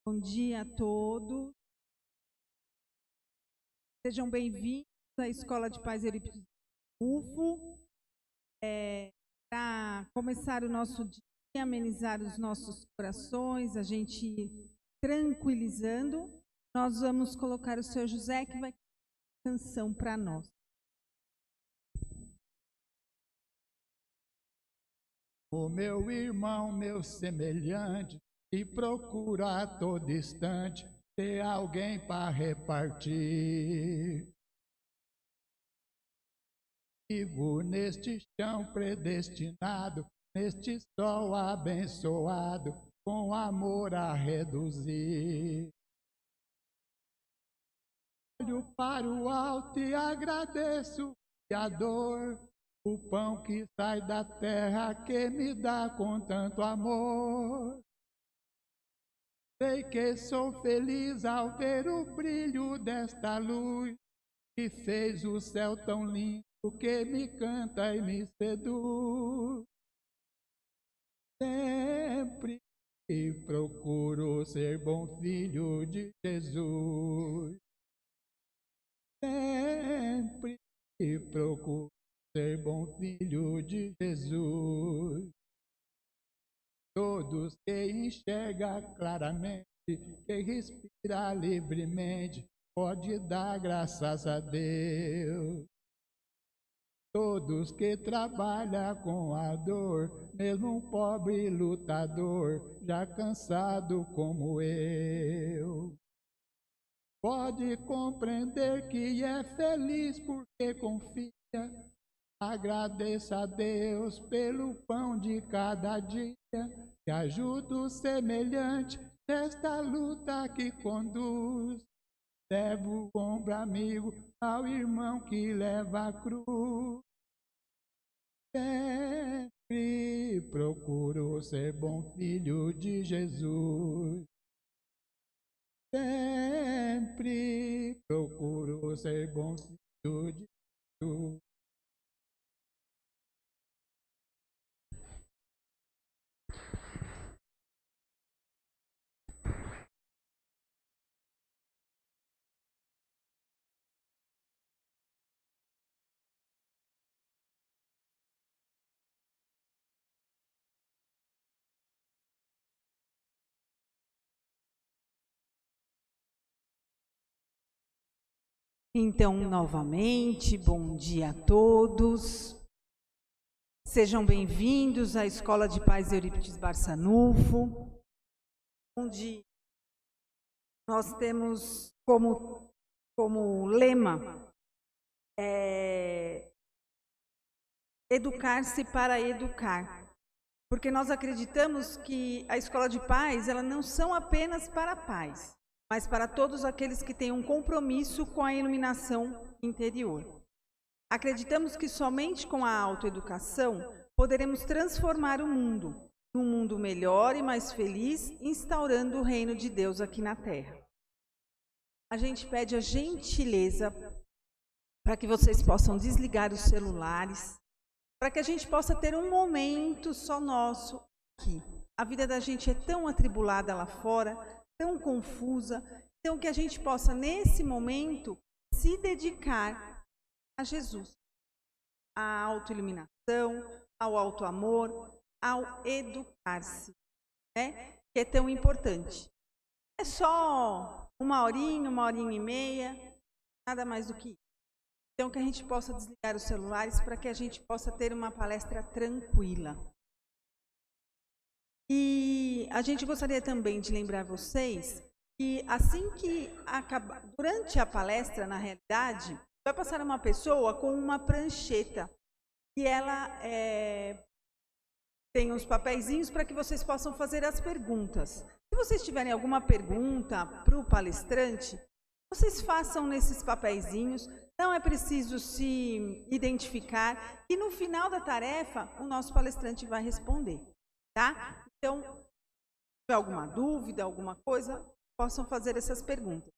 Bom dia a todos. Sejam bem-vindos à Escola de Paz Eurípides UFO. Para começar o nosso dia, amenizar os nossos corações, a gente tranquilizando, nós vamos colocar o seu José, que vai cantar uma canção para nós. O meu irmão, meu semelhante, que procura a todo instante ter alguém para repartir. Vivo neste chão predestinado, neste sol abençoado, com amor a reduzir. Olho para o alto e agradeço, Criador, o pão que sai da terra que me dá com tanto amor. Sei que sou feliz ao ver o brilho desta luz, que fez o céu tão lindo, que me canta e me seduz. Sempre procuro ser bom filho de Jesus. Sempre procuro ser bom filho de Jesus. Todos que enxergam claramente, que respira livremente, pode dar graças a Deus. Todos que trabalham com a dor, mesmo um pobre lutador, já cansado como eu, pode compreender que é feliz porque confia. Agradeça a Deus pelo pão de cada dia, que ajuda o semelhante nesta luta que conduz. Leva o ombro amigo ao irmão que leva a cruz. Sempre procuro ser bom filho de Jesus. Sempre procuro ser bom filho de Jesus. Então, novamente, bom dia a todos. Sejam bem-vindos à Escola de Paz Eurípides Barçanufo, onde nós temos como lema educar-se para educar. Porque nós acreditamos que a Escola de Paz, ela não são apenas para pais, mas para todos aqueles que têm um compromisso com a iluminação interior. Acreditamos que somente com a autoeducação poderemos transformar o mundo num mundo melhor e mais feliz, instaurando o reino de Deus aqui na Terra. A gente pede a gentileza para que vocês possam desligar os celulares, para que a gente possa ter um momento só nosso aqui. A vida da gente é tão atribulada lá fora, tão confusa, então que a gente possa, nesse momento, se dedicar a Jesus, à autoiluminação, ao autoamor, ao educar-se, né? Que é tão importante. É só uma horinha e meia, nada mais do que isso. Então, que a gente possa desligar os celulares para que a gente possa ter uma palestra tranquila. E a gente gostaria também de lembrar vocês que assim que acabar, durante a palestra, na realidade, vai passar uma pessoa com uma prancheta e ela tem uns papeizinhos para que vocês possam fazer as perguntas. Se vocês tiverem alguma pergunta para o palestrante, vocês façam nesses papeizinhos, não é preciso se identificar, e no final da tarefa o nosso palestrante vai responder, tá? Então, se tiver alguma dúvida, alguma coisa, possam fazer essas perguntas.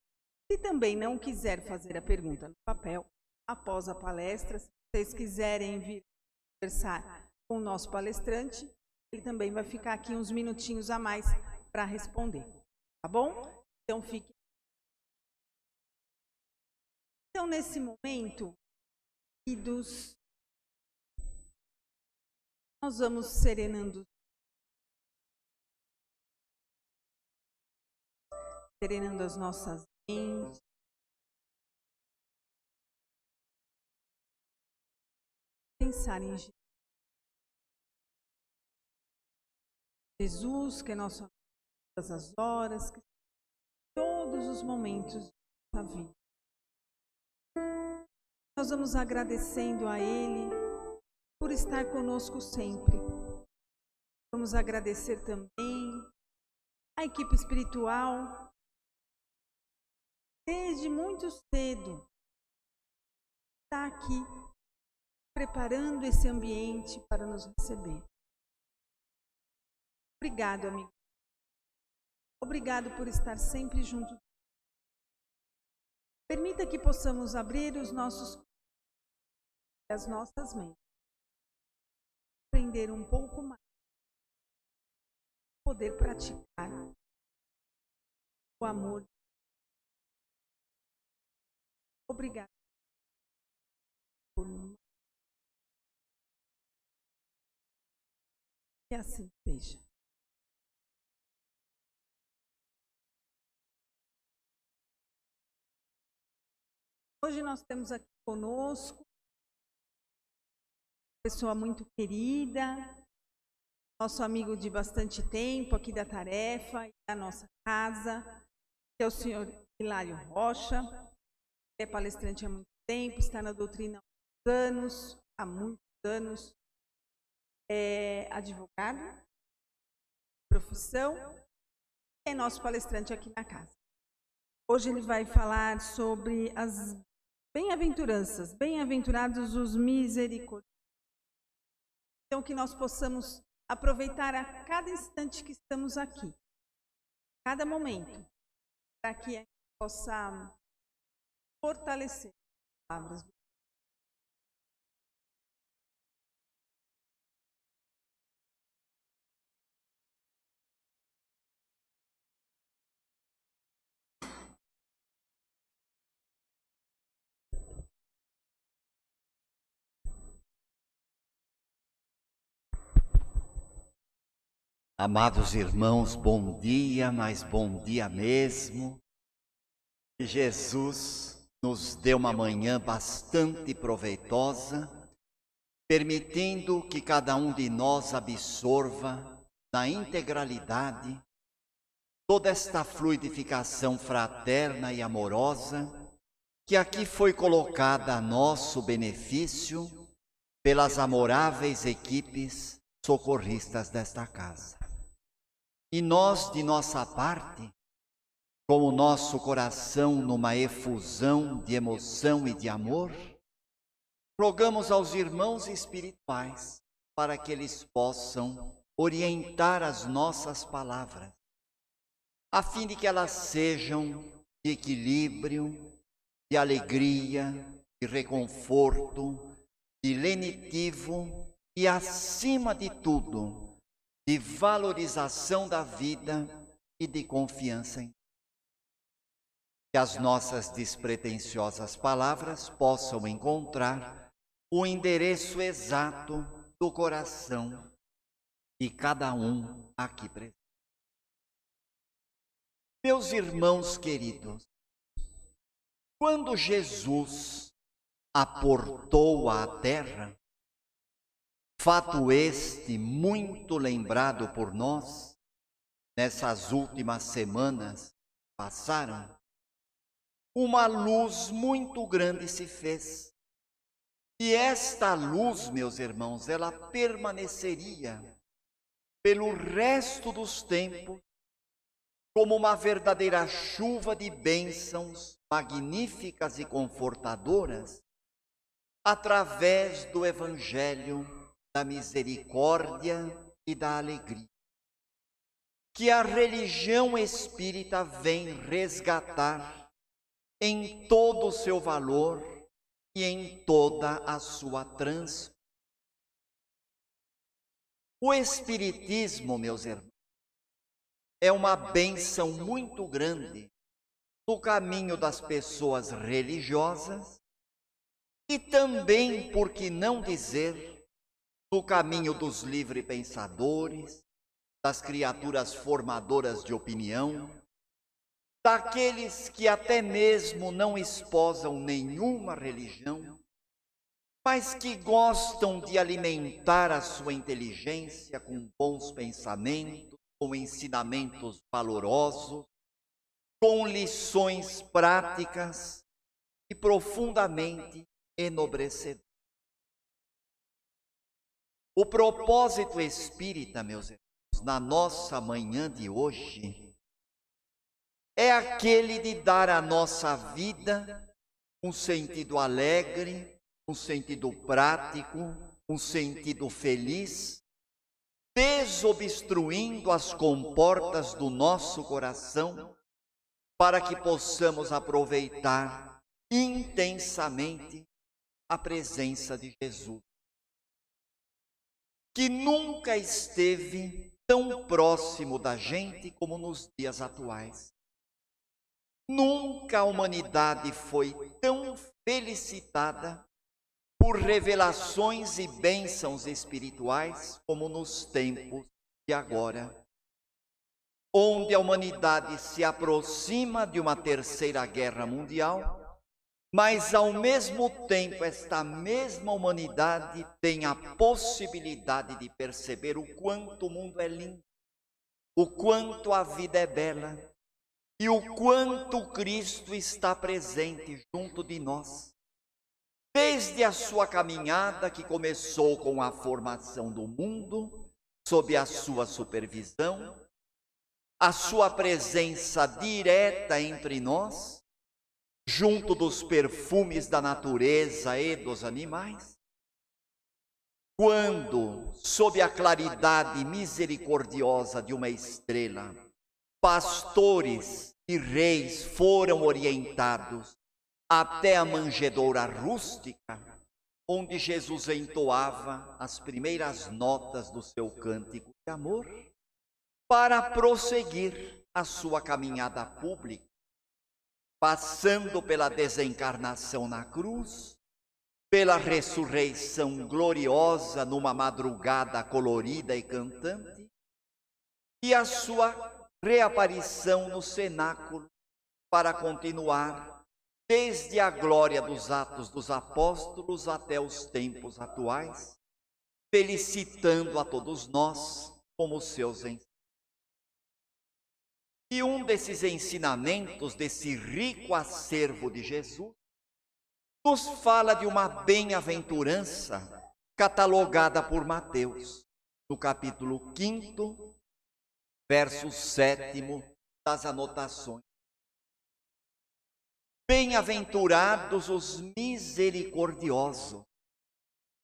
Se também não quiser fazer a pergunta no papel, após a palestra, se vocês quiserem vir conversar com o nosso palestrante, ele também vai ficar aqui uns minutinhos a mais para responder. tá bom? Então fique. Então nesse momento, queridos, nós vamos serenando as nossas mentes. Pensar em Jesus, que é nosso amigo todas as horas, que todos os momentos da vida. Nós vamos agradecendo a Ele por estar conosco sempre. Vamos agradecer também a equipe espiritual, desde muito cedo, está aqui preparando esse ambiente para nos receber. Obrigado, amigo. Obrigado por estar sempre junto. Permita que possamos abrir os nossos e as nossas mentes, aprender um pouco mais, poder praticar o amor. Obrigado por que assim seja. Hoje nós temos aqui conosco uma pessoa muito querida, nosso amigo de bastante tempo aqui da tarefa e da nossa casa, que é o senhor Hilário Rocha. É palestrante há muito tempo, está na doutrina há muitos anos, é advogado, profissão, é nosso palestrante aqui na casa. Hoje ele vai falar sobre as bem-aventuranças, bem-aventurados os misericordiosos. Então, que nós possamos aproveitar a cada instante que estamos aqui, cada momento, para que a gente possa fortalecer as palavras. Amados irmãos, bom dia, mas bom dia mesmo. Que Jesus nos dê uma manhã bastante proveitosa, permitindo que cada um de nós absorva na integralidade toda esta fluidificação fraterna e amorosa que aqui foi colocada a nosso benefício pelas amoráveis equipes socorristas desta casa. E nós, de nossa parte, com o nosso coração numa efusão de emoção e de amor, rogamos aos irmãos espirituais para que eles possam orientar as nossas palavras, a fim de que elas sejam de equilíbrio, de alegria, de reconforto, de lenitivo e, acima de tudo, de valorização da vida e de confiança em Deus. Que as nossas despretensiosas palavras possam encontrar o endereço exato do coração de cada um aqui presente. Meus irmãos queridos, quando Jesus aportou à terra, fato este muito lembrado por nós nessas últimas semanas que passaram, uma luz muito grande se fez. E esta luz, meus irmãos, ela permaneceria pelo resto dos tempos como uma verdadeira chuva de bênçãos magníficas e confortadoras através do Evangelho da misericórdia e da alegria, que a religião espírita vem resgatar em todo o seu valor e em toda a sua transformação. O Espiritismo, meus irmãos, é uma bênção muito grande no caminho das pessoas religiosas e também, por que não dizer, no caminho dos livre-pensadores, das criaturas formadoras de opinião, daqueles que até mesmo não esposam nenhuma religião, mas que gostam de alimentar a sua inteligência com bons pensamentos, com ensinamentos valorosos, com lições práticas e profundamente enobrecedores. O propósito espírita, meus irmãos, na nossa manhã de hoje, é aquele de dar à nossa vida um sentido alegre, um sentido prático, um sentido feliz, desobstruindo as comportas do nosso coração, para que possamos aproveitar intensamente a presença de Jesus, que nunca esteve tão próximo da gente como nos dias atuais. Nunca a humanidade foi tão felicitada por revelações e bênçãos espirituais como nos tempos de agora, onde a humanidade se aproxima de uma terceira guerra mundial, mas ao mesmo tempo esta mesma humanidade tem a possibilidade de perceber o quanto o mundo é lindo, o quanto a vida é bela e o quanto Cristo está presente junto de nós. Desde a sua caminhada, que começou com a formação do mundo, sob a sua supervisão, a sua presença direta entre nós, junto dos perfumes da natureza e dos animais, quando, sob a claridade misericordiosa de uma estrela, pastores e reis foram orientados até a manjedoura rústica, onde Jesus entoava as primeiras notas do seu cântico de amor, para prosseguir a sua caminhada pública, passando pela desencarnação na cruz, pela ressurreição gloriosa numa madrugada colorida e cantante, e a sua reaparição no cenáculo para continuar desde a glória dos Atos dos Apóstolos até os tempos atuais, felicitando a todos nós como seus ensinamentos. E um desses ensinamentos, desse rico acervo de Jesus, nos fala de uma bem-aventurança catalogada por Mateus, no capítulo 5, verso 7 das anotações. Bem-aventurados os misericordiosos,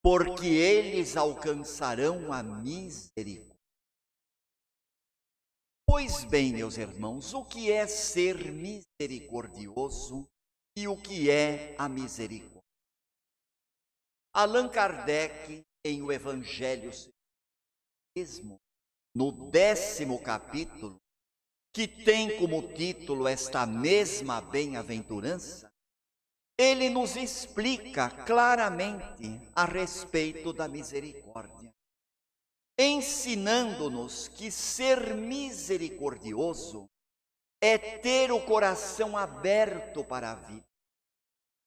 porque eles alcançarão a misericórdia. Pois bem, meus irmãos, o que é ser misericordioso e o que é a misericórdia? Allan Kardec, em O Evangelho mesmo, no 10º capítulo, que tem como título esta mesma bem-aventurança, ele nos explica claramente a respeito da misericórdia, ensinando-nos que ser misericordioso é ter o coração aberto para a vida.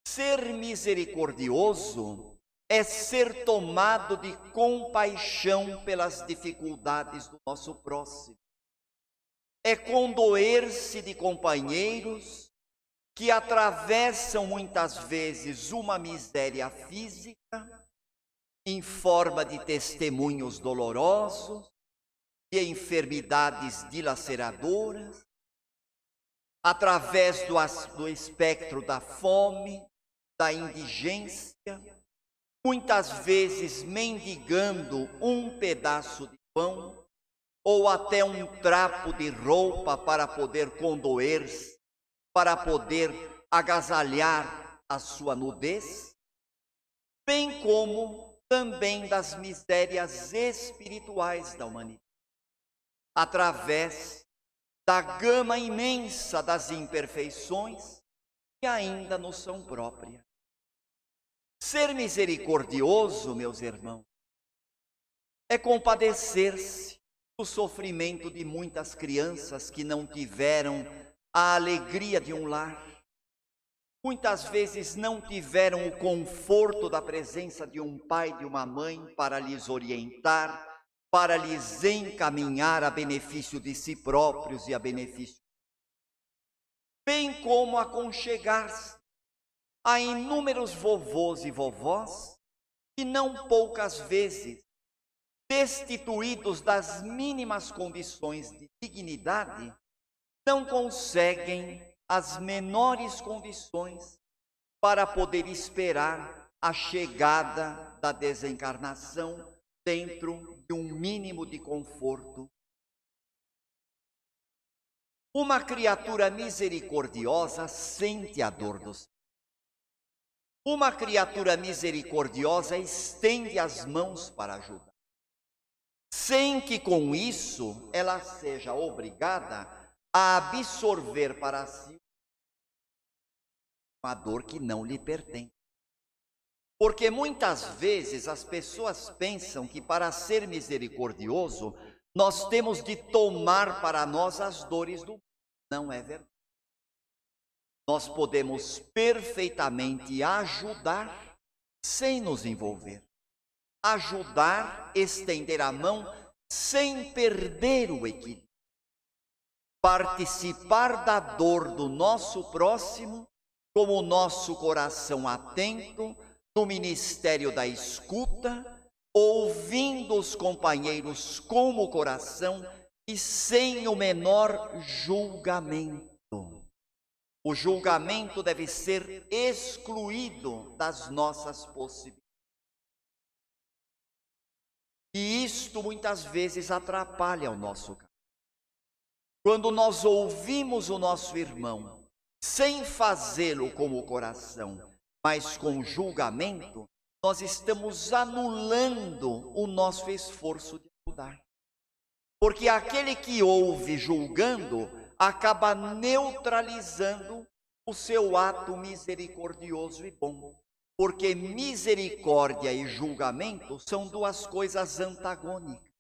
Ser misericordioso é ser tomado de compaixão pelas dificuldades do nosso próximo. É condoer-se de companheiros que atravessam muitas vezes uma miséria física, em forma de testemunhos dolorosos, de enfermidades dilaceradoras, através do espectro da fome, da indigência, muitas vezes mendigando um pedaço de pão ou até um trapo de roupa para poder condoer-se, para poder agasalhar a sua nudez, bem como também das misérias espirituais da humanidade, através da gama imensa das imperfeições que ainda nos são próprias. Ser misericordioso, meus irmãos, é compadecer-se do sofrimento de muitas crianças que não tiveram a alegria de um lar. Muitas vezes não tiveram o conforto da presença de um pai e de uma mãe para lhes orientar, para lhes encaminhar a benefício de si próprios e a benefício, bem como aconchegar-se a inúmeros vovôs e vovós que não poucas vezes, destituídos das mínimas condições de dignidade, não conseguem as menores condições para poder esperar a chegada da desencarnação dentro de um mínimo de conforto. Uma criatura misericordiosa sente a dor dos. Uma criatura misericordiosa estende as mãos para ajudar, sem que com isso ela seja obrigada a absorver para si uma dor que não lhe pertence. Porque muitas vezes as pessoas pensam que para ser misericordioso nós temos de tomar para nós as dores do mundo. Não é verdade. Nós podemos perfeitamente ajudar sem nos envolver. Ajudar, estender a mão sem perder o equilíbrio. Participar da dor do nosso próximo com o nosso coração atento no ministério da escuta, ouvindo os companheiros com o coração e sem o menor julgamento. O julgamento deve ser excluído das nossas possibilidades. E isto muitas vezes atrapalha o nosso caminho. Quando nós ouvimos o nosso irmão, sem fazê-lo com o coração, mas com julgamento, nós estamos anulando o nosso esforço de ajudar. Porque aquele que ouve julgando, acaba neutralizando o seu ato misericordioso e bom. Porque misericórdia e julgamento são duas coisas antagônicas.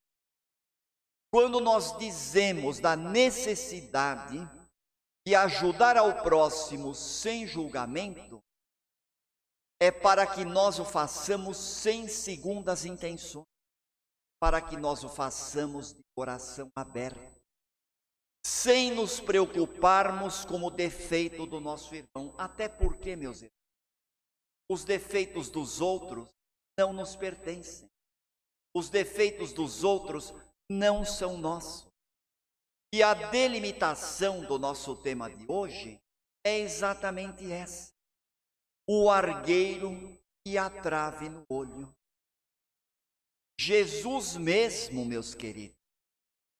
Quando nós dizemos da necessidade de ajudar ao próximo sem julgamento, é para que nós o façamos sem segundas intenções, para que nós o façamos de coração aberto, sem nos preocuparmos com o defeito do nosso irmão. Até porque, meus irmãos, os defeitos dos outros não nos pertencem. Os defeitos dos outros não são nossos. E a delimitação do nosso tema de hoje é exatamente essa: o argueiro e a trave no olho. Jesus mesmo, meus queridos,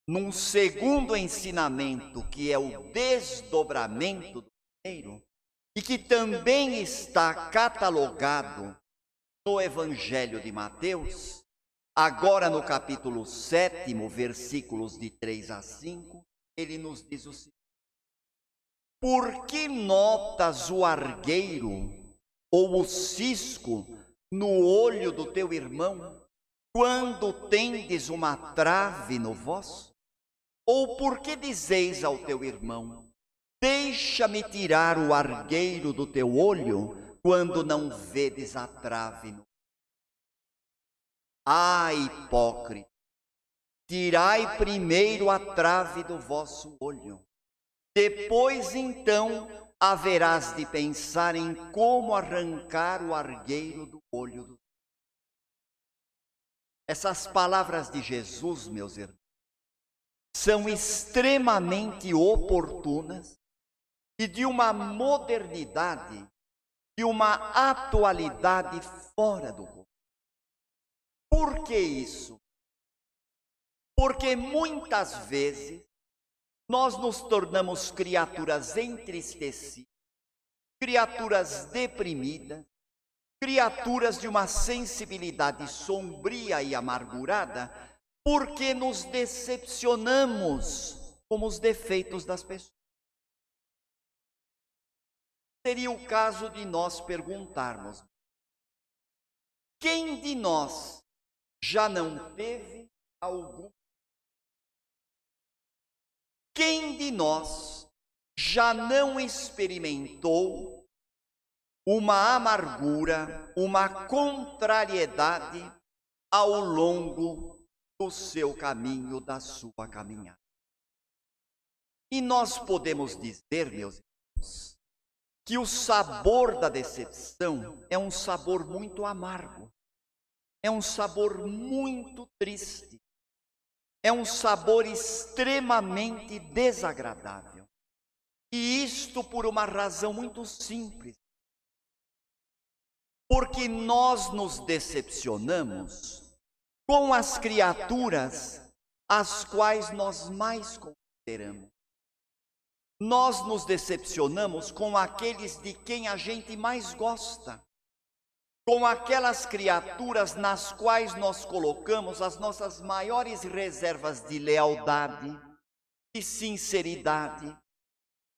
num segundo ensinamento, que é o desdobramento do primeiro, e que também está catalogado no Evangelho de Mateus, agora no capítulo 7, versículos de 3 a 5, ele nos diz o seguinte: por que notas o argueiro ou o cisco no olho do teu irmão, quando tendes uma trave no vosso? Ou por que dizeis ao teu irmão: deixa-me tirar o argueiro do teu olho, quando não vedes a trave no olho? Ah, hipócrita, tirai primeiro a trave do vosso olho, depois então haverás de pensar em como arrancar o argueiro do olho do. Essas palavras de Jesus, meus irmãos, são extremamente oportunas e de uma modernidade, de uma atualidade fora do comum. Por que isso? Porque muitas vezes nós nos tornamos criaturas entristecidas, criaturas deprimidas, criaturas de uma sensibilidade sombria e amargurada, porque nos decepcionamos como os defeitos das pessoas. Seria o caso de nós perguntarmos: quem de nós já não teve algum? Quem de nós já não experimentou uma amargura, uma contrariedade ao longo do seu caminho, da sua caminhada? E nós podemos dizer, meus irmãos, que o sabor da decepção é um sabor muito amargo, é um sabor muito triste, é um sabor extremamente desagradável. E isto por uma razão muito simples. Porque nós nos decepcionamos com as criaturas as quais nós mais consideramos. Nós nos decepcionamos com aqueles de quem a gente mais gosta, com aquelas criaturas nas quais nós colocamos as nossas maiores reservas de lealdade, de sinceridade,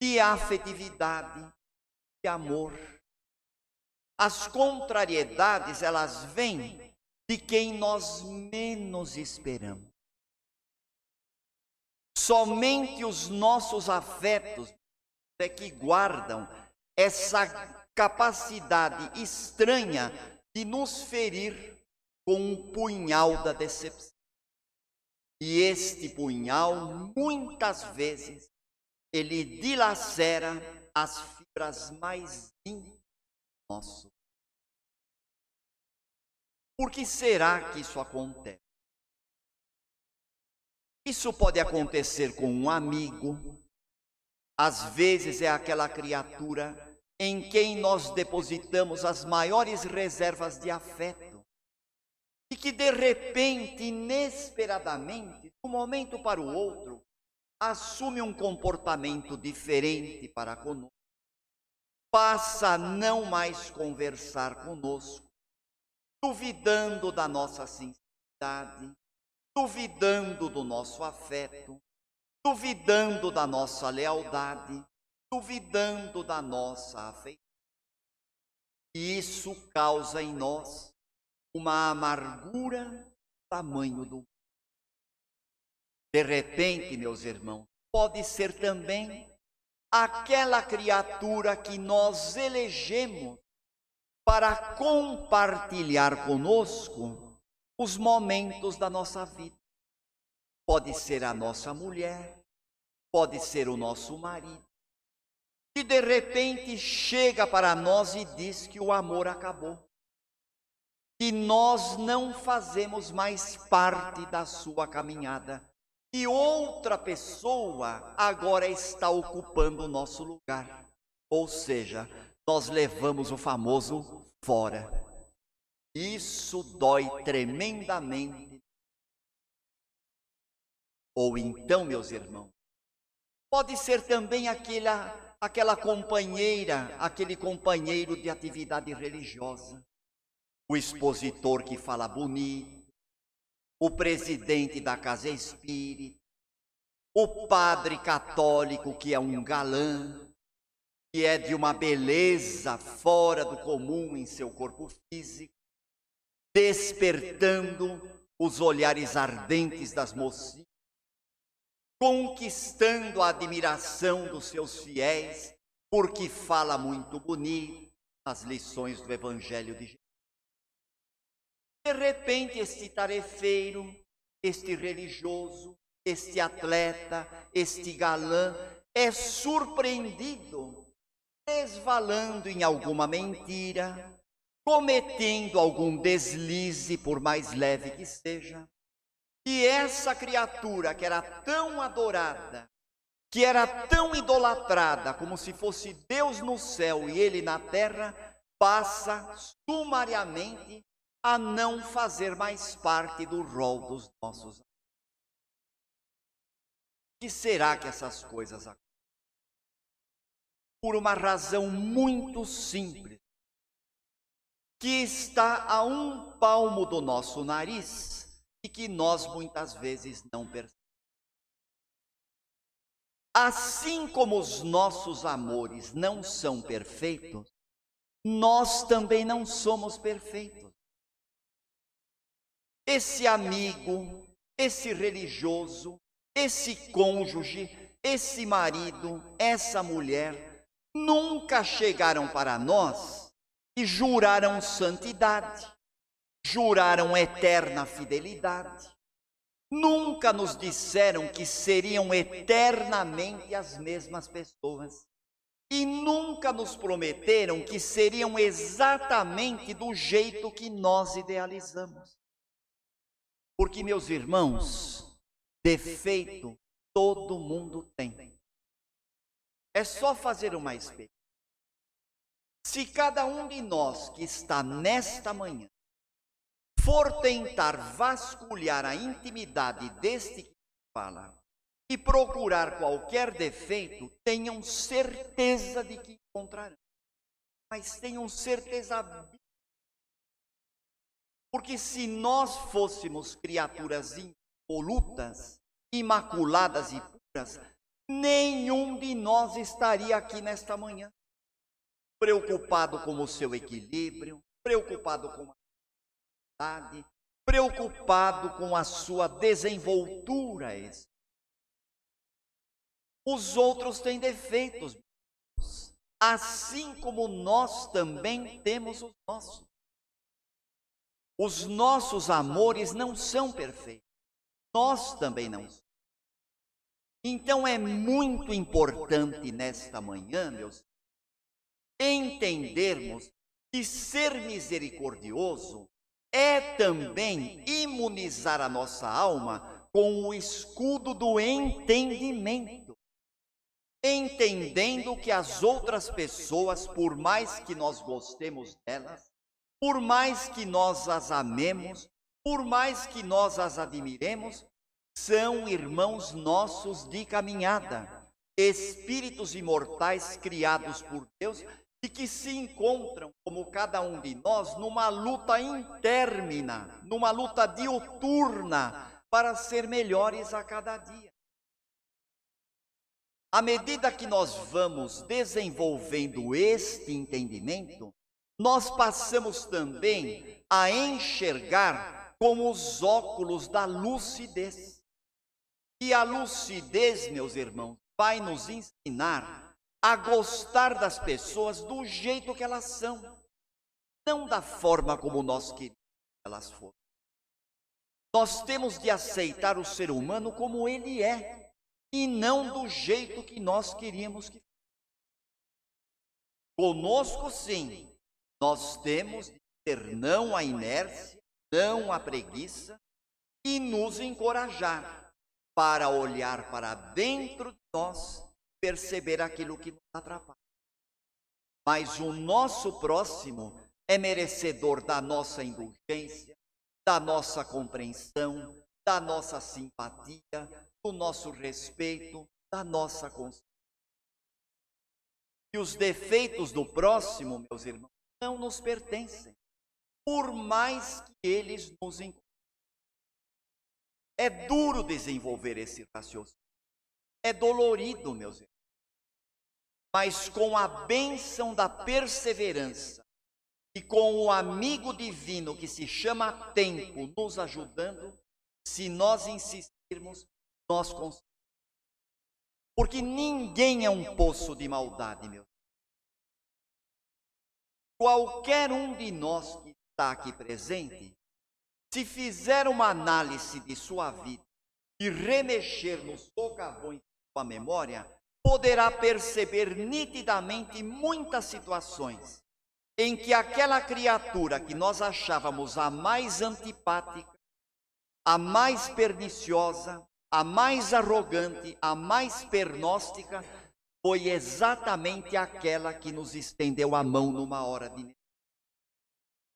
de afetividade, de amor. As contrariedades, elas vêm de quem nós menos esperamos. Somente os nossos afetos é que guardam essa capacidade estranha de nos ferir com um punhal da decepção. E este punhal, muitas vezes, ele dilacera as fibras mais íntimas do nosso. Por que será que isso acontece? Isso pode acontecer com um amigo, às vezes é aquela criatura em quem nós depositamos as maiores reservas de afeto e que de repente, inesperadamente, de um momento para o outro, assume um comportamento diferente para conosco, passa a não mais conversar conosco, duvidando da nossa sinceridade, duvidando do nosso afeto, duvidando da nossa lealdade, duvidando da nossa afeição. E isso causa em nós uma amargura do tamanho do mundo. De repente, meus irmãos, pode ser também aquela criatura que nós elegemos para compartilhar conosco os momentos da nossa vida. Pode ser a nossa mulher, pode ser o nosso marido, que de repente chega para nós e diz que o amor acabou, que nós não fazemos mais parte da sua caminhada, e outra pessoa agora está ocupando o nosso lugar. Ou seja, nós levamos o famoso fora. Isso dói tremendamente. Ou então, meus irmãos, pode ser também aquela companheira, aquele companheiro de atividade religiosa, o expositor que fala bonito, o presidente da casa espírita, o padre católico que é um galã, que é de uma beleza fora do comum em seu corpo físico, despertando os olhares ardentes das mocinhas, conquistando a admiração dos seus fiéis, porque fala muito bonito as lições do Evangelho de Jesus. De repente, este tarefeiro, este religioso, este atleta, este galã, é surpreendido, resvalando em alguma mentira, cometendo algum deslize, por mais leve que seja. E essa criatura que era tão adorada, que era tão idolatrada, como se fosse Deus no céu e ele na terra, passa sumariamente a não fazer mais parte do rol dos nossos. Que será que essas coisas acontecem? Por uma razão muito simples, que está a um palmo do nosso nariz e que nós muitas vezes não percebemos. assim como os nossos amores não são perfeitos, nós também não somos perfeitos. Esse amigo, esse religioso, esse cônjuge, esse marido, essa mulher, nunca chegaram para nós e juraram santidade, juraram eterna fidelidade. Nunca nos disseram que seriam eternamente as mesmas pessoas. E nunca nos prometeram que seriam exatamente do jeito que nós idealizamos. Porque, meus irmãos, defeito todo mundo tem. É só fazer uma experiência. Se cada um de nós que está nesta manhã for tentar vasculhar a intimidade deste que fala e procurar qualquer defeito, tenham certeza de que encontrarão. Mas tenham certeza. Porque se nós fôssemos criaturas impolutas, imaculadas e puras, nenhum de nós estaria aqui nesta manhã, preocupado com o seu equilíbrio, preocupado com a verdade, preocupado com a sua desenvoltura. Os outros têm defeitos, assim como nós também temos os nossos. Os nossos amores não são perfeitos, nós também não somos. Então é muito importante nesta manhã, meus irmãos, entendermos que ser misericordioso é também imunizar a nossa alma com o escudo do entendimento. Entendendo que as outras pessoas, por mais que nós gostemos delas, por mais que nós as amemos, por mais que nós as admiremos, são irmãos nossos de caminhada, espíritos imortais criados por Deus e que se encontram, como cada um de nós, numa luta intermina, numa luta diuturna, para ser melhores a cada dia. À medida que nós vamos desenvolvendo este entendimento, nós passamos também a enxergar com os óculos da lucidez. E a lucidez, meus irmãos, vai nos ensinar a gostar das pessoas do jeito que elas são, não da forma como nós queríamos que elas fossem. Nós temos de aceitar o ser humano como ele é, e não do jeito que nós queríamos que fosse. Conosco, sim, nós temos de ter não a inércia, não a preguiça, e nos encorajar para olhar para dentro de nós, perceber aquilo que nos atrapalha. Mas o nosso próximo é merecedor da nossa indulgência, da nossa compreensão, da nossa simpatia, do nosso respeito, da nossa consciência. E os defeitos do próximo, meus irmãos, não nos pertencem, por mais que eles nos encontrem. É duro desenvolver esse raciocínio, é dolorido, meus irmãos, mas com a bênção da perseverança e com o amigo divino que se chama tempo nos ajudando, se nós insistirmos, nós conseguimos. Porque ninguém é um poço de maldade, meu. Qualquer um de nós que está aqui presente, se fizer uma análise de sua vida e remexer nos socavões de sua memória, poderá perceber nitidamente muitas situações em que aquela criatura que nós achávamos a mais antipática, a mais perniciosa, a mais arrogante, a mais pernóstica, foi exatamente aquela que nos estendeu a mão numa hora de necessidade.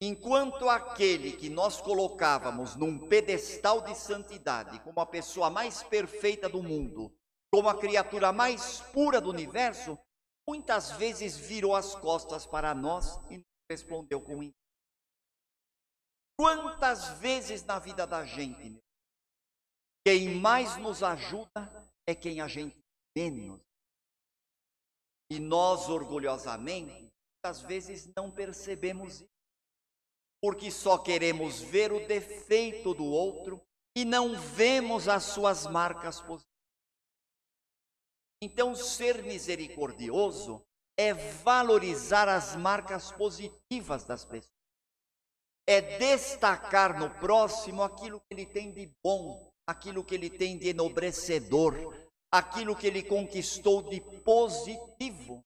Enquanto aquele que nós colocávamos num pedestal de santidade, como a pessoa mais perfeita do mundo, como a criatura mais pura do universo, muitas vezes virou as costas para nós e nos respondeu com indiferença. Quantas vezes na vida da gente, quem mais nos ajuda é quem a gente. menos. E nós, orgulhosamente, muitas vezes não percebemos isso, porque só queremos ver o defeito do outro e não vemos as suas marcas positivas. Então, ser misericordioso é valorizar as marcas positivas das pessoas. É destacar no próximo aquilo que ele tem de bom, aquilo que ele tem de enobrecedor, aquilo que ele conquistou de positivo.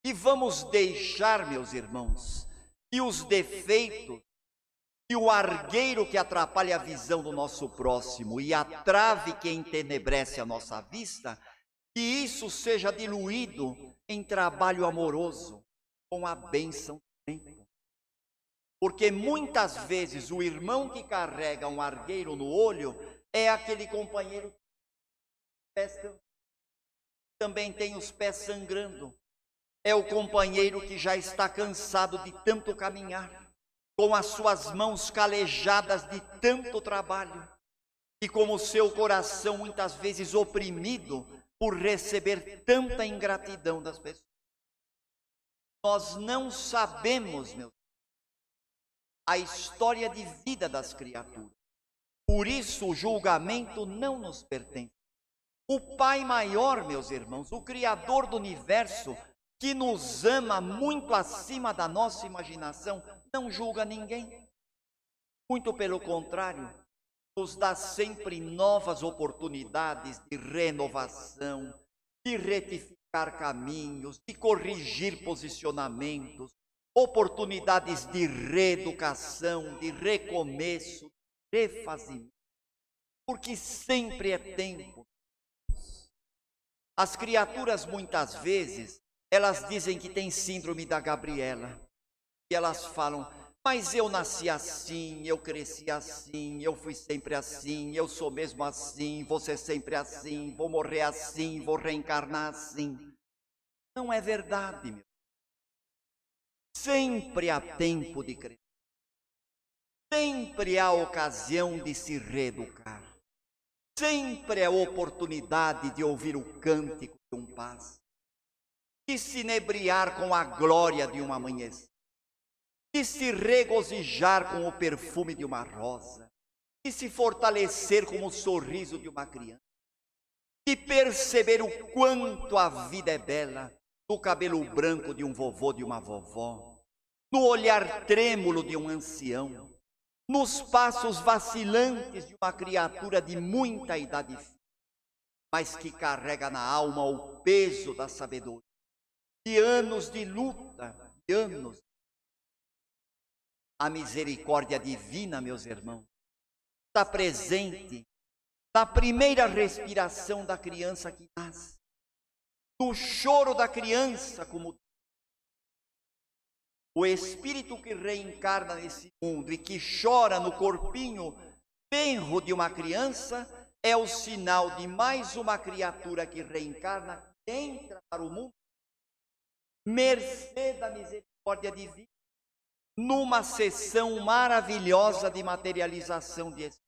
E vamos deixar, meus irmãos, que os defeitos e o argueiro que atrapalha a visão do nosso próximo e a trave que entenebrece a nossa vista, que isso seja diluído em trabalho amoroso, com a bênção do tempo. Porque muitas vezes o irmão que carrega um argueiro no olho é aquele companheiro que também tem os pés sangrando. É o companheiro que já está cansado de tanto caminhar, com as suas mãos calejadas de tanto trabalho, e com o seu coração muitas vezes oprimido por receber tanta ingratidão das pessoas. Nós não sabemos, meu Deus, a história de vida das criaturas. Por isso o julgamento não nos pertence. O Pai maior, meus irmãos, o Criador do universo, que nos ama muito acima da nossa imaginação, não julga ninguém. Muito pelo contrário, nos dá sempre novas oportunidades de renovação, de retificar caminhos, de corrigir posicionamentos, oportunidades de reeducação, de recomeço, de refazimento, porque sempre é tempo. As criaturas muitas vezes, elas dizem que têm síndrome da Gabriela, e elas falam: mas eu nasci assim, eu cresci assim, eu fui sempre assim, eu sou mesmo assim, vou ser sempre assim, vou morrer assim, vou reencarnar assim. Não é verdade, meu. Sempre há tempo de crescer. Sempre há ocasião de se reeducar. Sempre é oportunidade de ouvir o cântico de um pássaro, de se inebriar com a glória de um amanhecer, de se regozijar com o perfume de uma rosa, de se fortalecer com o sorriso de uma criança, de perceber o quanto a vida é bela no cabelo branco de um vovô, de uma vovó, no olhar trêmulo de um ancião, nos passos vacilantes de uma criatura de muita idade, mas que carrega na alma o peso da sabedoria, de anos de luta, de anos. A misericórdia divina, meus irmãos, está presente na primeira respiração da criança que nasce, no choro da criança, como o espírito que reencarna nesse mundo e que chora no corpinho tenro de uma criança é o sinal de mais uma criatura que reencarna, que entra para o mundo, mercê da misericórdia divina, numa sessão maravilhosa de materialização de espírito,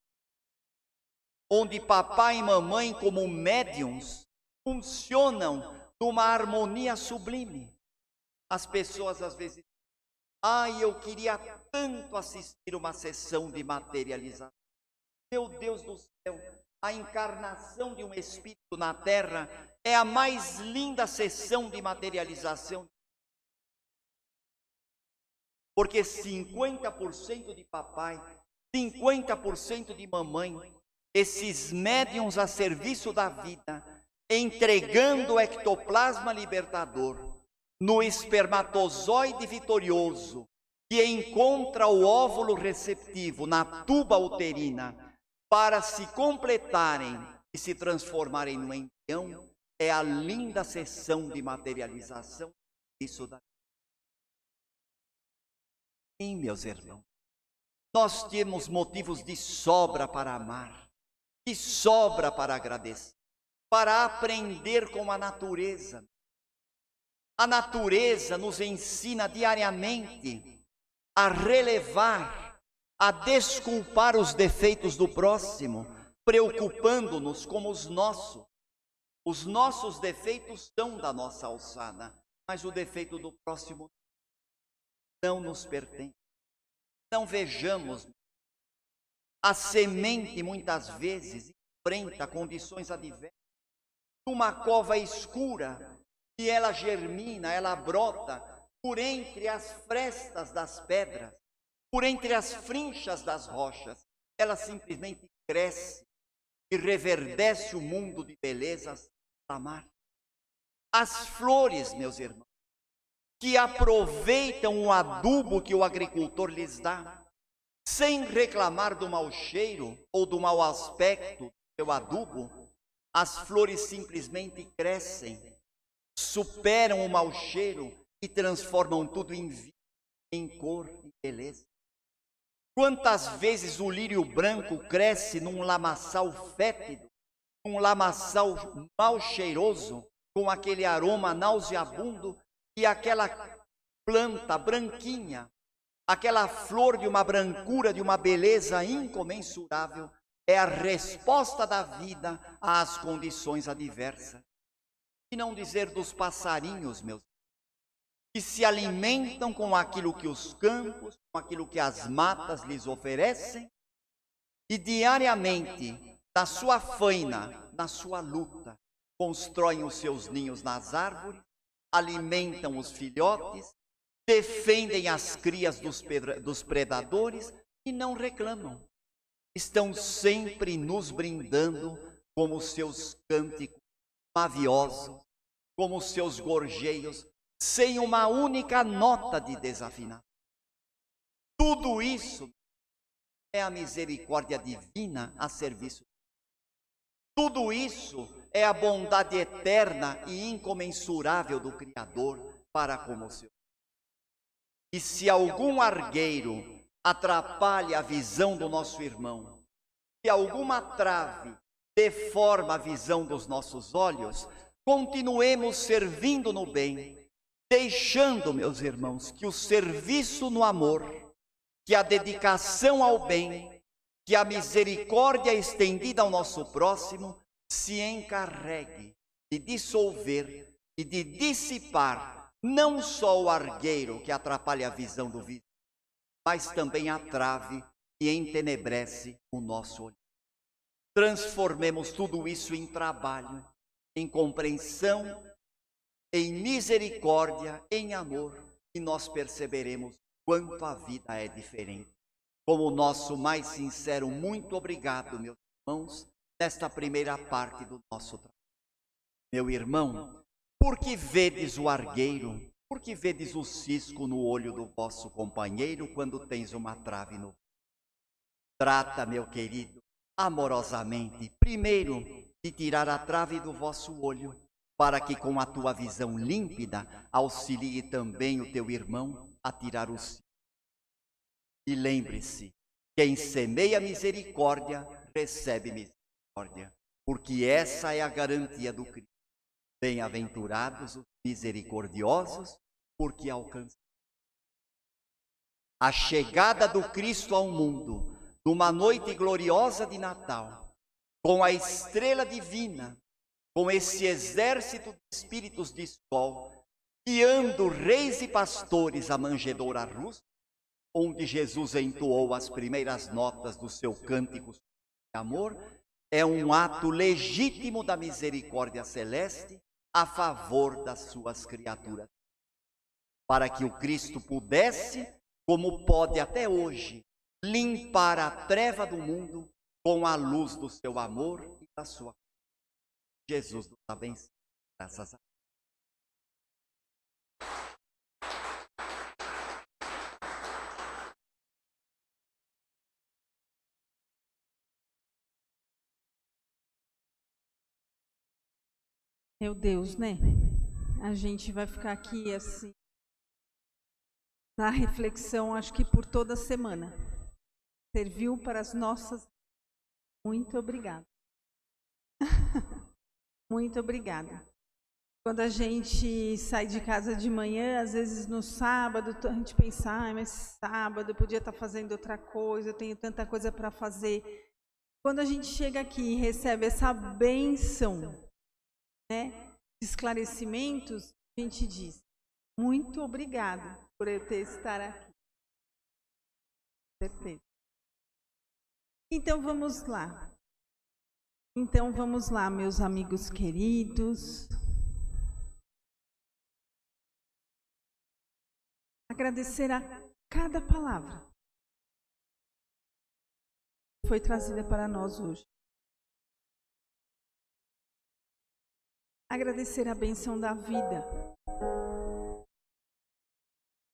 onde papai e mamãe, como médiuns, funcionam numa harmonia sublime. As pessoas às vezes: ai, eu queria tanto assistir uma sessão de materialização. Meu Deus do céu, a encarnação de um espírito na Terra é a mais linda sessão de materialização. Porque 50% de papai, 50% de mamãe, esses médiuns a serviço da vida, entregando o ectoplasma libertador no espermatozoide vitorioso, que encontra o óvulo receptivo na tuba uterina, para se completarem e se transformarem no embrião, é a linda sessão de materialização disso daqui. Sim, meus irmãos, nós temos motivos de sobra para amar, de sobra para agradecer, para aprender com a natureza. A natureza nos ensina diariamente a relevar, a desculpar os defeitos do próximo, preocupando-nos com os nossos. Os nossos defeitos são da nossa alçada, mas o defeito do próximo não nos pertence. Não vejamos. A semente muitas vezes enfrenta condições adversas. Numa cova escura, e ela germina, ela brota por entre as frestas das pedras, por entre as frinchas das rochas. Ela simplesmente cresce e reverdece o mundo de belezas da mar. As flores, meus irmãos, que aproveitam o adubo que o agricultor lhes dá, sem reclamar do mau cheiro ou do mau aspecto do seu adubo, as flores simplesmente crescem, superam o mau cheiro e transformam tudo em vida, em cor e beleza. Quantas vezes o lírio branco cresce num lamaçal fétido, num lamaçal mal cheiroso, com aquele aroma nauseabundo, e aquela planta branquinha, aquela flor de uma brancura, de uma beleza incomensurável, é a resposta da vida às condições adversas. E não dizer dos passarinhos, meus, que se alimentam com aquilo que os campos, com aquilo que as matas lhes oferecem, e diariamente, na sua faina, na sua luta, constroem os seus ninhos nas árvores, alimentam os filhotes, defendem as crias dos predadores e não reclamam. Estão sempre nos brindando como os seus cânticos maviosos, como os seus gorjeios, sem uma única nota de desafinação. Tudo isso é a misericórdia divina a serviço. Tudo isso é a bondade eterna e incomensurável do Criador para com o seu. E se algum argueiro atrapalha a visão do nosso irmão, se alguma trave deforma a visão dos nossos olhos, continuemos servindo no bem, deixando, meus irmãos, que o serviço no amor, que a dedicação ao bem, que a misericórdia estendida ao nosso próximo se encarregue de dissolver e de dissipar não só o argueiro que atrapalha a visão do vizinho, mas também a trave que entenebrece o nosso olhar. Transformemos tudo isso em trabalho, em compreensão, em misericórdia, em amor, e nós perceberemos quanto a vida é diferente. Como o nosso mais sincero muito obrigado, meus irmãos, nesta primeira parte do nosso trabalho. Meu irmão, por que vedes o argueiro, por que vedes o cisco no olho do vosso companheiro quando tens uma trave no olho? Trata, meu querido, amorosamente, primeiro de tirar a trave do vosso olho, para que com a tua visão límpida auxilie também o teu irmão a tirar o cisco. E lembre-se, quem semeia misericórdia, recebe misericórdia, porque essa é a garantia do Cristo. Bem-aventurados os misericordiosos, porque alcançam. A chegada do Cristo ao mundo, numa noite gloriosa de Natal, com a estrela divina, com esse exército de espíritos de sol, guiando reis e pastores à manjedoura russa, onde Jesus entoou as primeiras notas do seu cântico de amor, é um ato legítimo da misericórdia celeste a favor das suas criaturas, para que o Cristo pudesse, como pode até hoje, limpar a treva do mundo com a luz do seu amor e da sua. Jesus nos abençoe. Graças a Deus. Meu Deus, né? A gente vai ficar aqui assim, na reflexão, acho que por toda a semana. Serviu para as nossas. Muito obrigada. Muito obrigada. Quando a gente sai de casa de manhã, às vezes no sábado, a gente pensa, mas sábado eu podia estar fazendo outra coisa, eu tenho tanta coisa para fazer. Quando a gente chega aqui e recebe essa bênção de esclarecimentos, a gente diz: muito obrigado por eu estar aqui. Perfeito. Então vamos lá, meus amigos queridos. Agradecer a cada palavra que foi trazida para nós hoje. Agradecer a bênção da vida.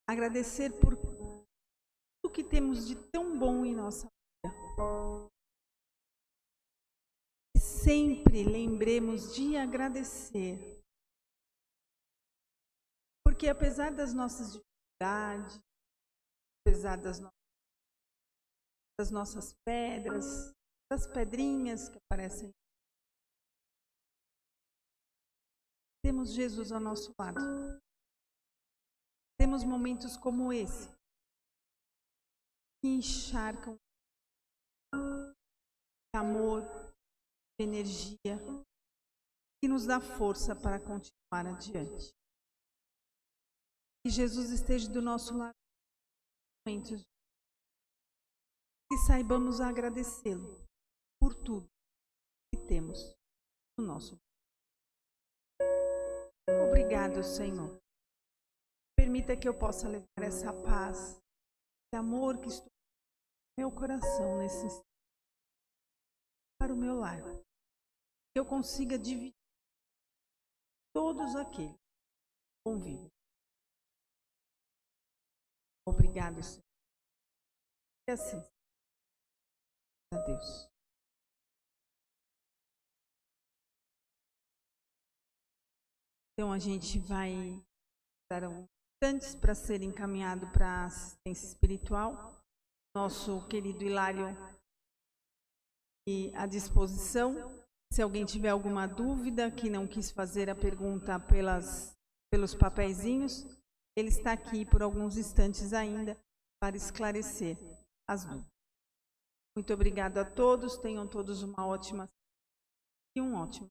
Agradecer por tudo que temos de tão bom em nossa vida. E sempre lembremos de agradecer. Porque apesar das nossas dificuldades, apesar das nossas pedras, das pedrinhas que aparecem, temos Jesus ao nosso lado. Temos momentos como esse, que encharcam de amor, de energia, que nos dá força para continuar adiante. Que Jesus esteja do nosso lado nos momentos, que saibamos agradecê-lo por tudo que temos no nosso vida. Obrigado, Senhor. Permita que eu possa levar essa paz, esse amor que estou no meu coração nesse instante para o meu lar. Que eu consiga dividir todos aqueles que convivem. Obrigado, Senhor. E assim, a Deus. Então a gente vai dar alguns instantes para ser encaminhado para a assistência espiritual. Nosso querido Hilário à disposição. Se alguém tiver alguma dúvida, que não quis fazer a pergunta pelos papeizinhos, ele está aqui por alguns instantes ainda para esclarecer as dúvidas. Muito obrigado a todos, tenham todos uma ótima e um ótimo